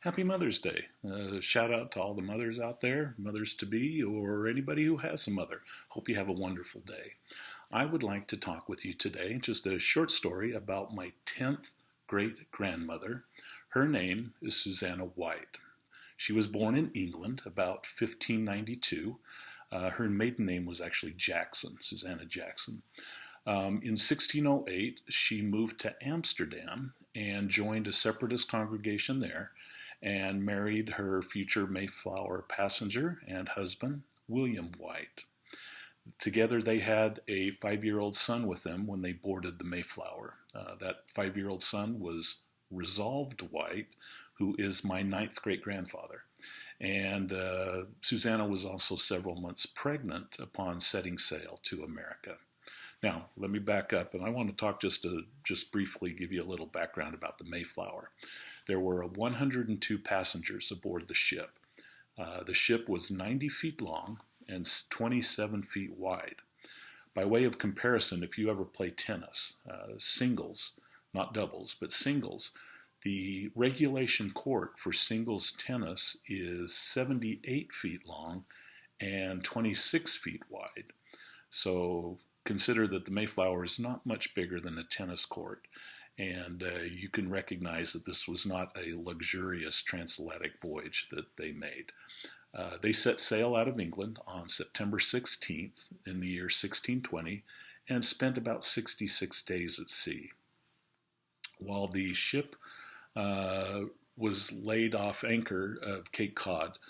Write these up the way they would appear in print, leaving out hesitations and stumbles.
Happy Mother's Day. Shout out to all the mothers out there, mothers to be, or anybody who has a mother. Hope you have a wonderful day. I would like to talk with you today, just a short story about my 10th great grandmother. Her name is Susanna White. She was born in England about 1592. Her maiden name was actually Jackson, Susanna Jackson. In 1608, she moved to Amsterdam and joined a separatist congregation there and married her future Mayflower passenger and husband, William White. Together, they had a 5-year-old son with them when they boarded the Mayflower. That 5-year-old son was Resolved White, who is my 9th great-grandfather. And Susanna was also several months pregnant upon setting sail to America. Now, let me back up, and I want to talk just briefly give you a little background about the Mayflower. There were 102 passengers aboard the ship. The ship was 90 feet long and 27 feet wide. By way of comparison, if you ever play tennis, singles, not doubles, but singles, the regulation court for singles tennis is 78 feet long and 26 feet wide. So consider that the Mayflower is not much bigger than a tennis court, and you can recognize that this was not a luxurious transatlantic voyage that they made. They set sail out of England on September 16th in the year 1620 and spent about 66 days at sea. While the ship was laid off anchor of Cape Cod,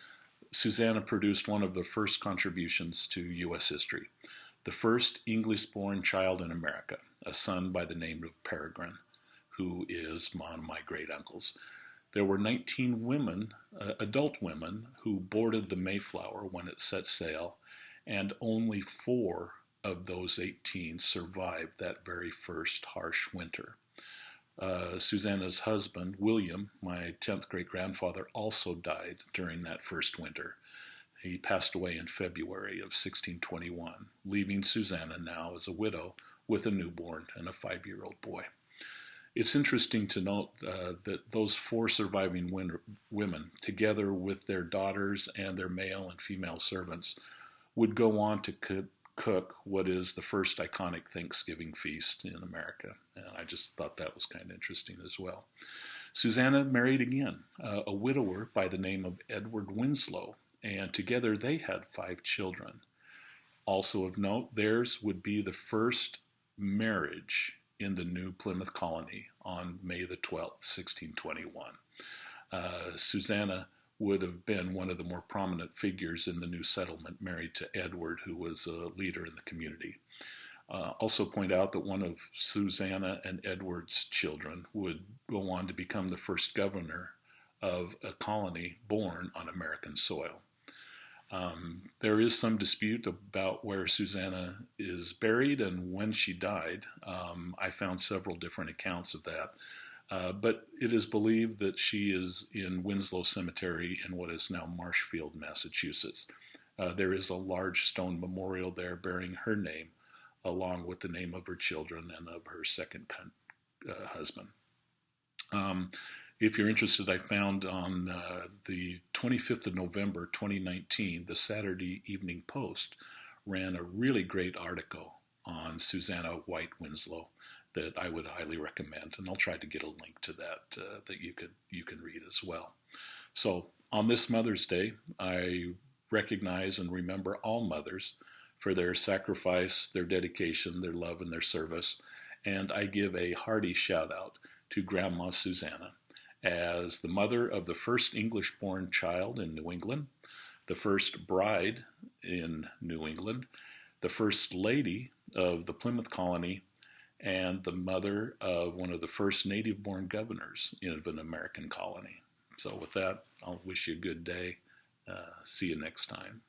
Susanna produced one of the first contributions to U.S. history. The first English-born child in America, a son by the name of Peregrine, who is one of my great-uncles. There were 19 women, adult women, who boarded the Mayflower when it set sail, and only 4 of those 18 survived that very first harsh winter. Susanna's husband, William, my 10th great-grandfather, also died during that first winter. He passed away in February of 1621, leaving Susanna now as a widow with a newborn and a 5-year-old boy. It's interesting to note that those 4 surviving women, together with their daughters and their male and female servants, would go on to cook what is the first iconic Thanksgiving feast in America. And I just thought that was kind of interesting as well. Susanna married again, a widower by the name of Edward Winslow, and together they had 5 children. Also of note, theirs would be the first marriage in the New Plymouth colony on May the 12th, 1621. Susanna would have been one of the more prominent figures in the new settlement, married to Edward, who was a leader in the community. Also point out that one of Susanna and Edward's children would go on to become the first governor of a colony born on American soil. There is some dispute about where Susanna is buried and when she died. I found several different accounts of that. But it is believed that she is in Winslow Cemetery in what is now Marshfield, Massachusetts. There is a large stone memorial there bearing her name, along with the name of her children and of her second husband. If you're interested, I found on the 25th of November, 2019, the Saturday Evening Post ran a really great article on Susanna White Winslow that I would highly recommend, and I'll try to get a link to that that you can read as well. So on this Mother's Day, I recognize and remember all mothers for their sacrifice, their dedication, their love, and their service, and I give a hearty shout out to Grandma Susanna as the mother of the first English-born child in New England, the first bride in New England, the first lady of the Plymouth colony, and the mother of one of the first native-born governors of an American colony. So with that, I'll wish you a good day. See you next time.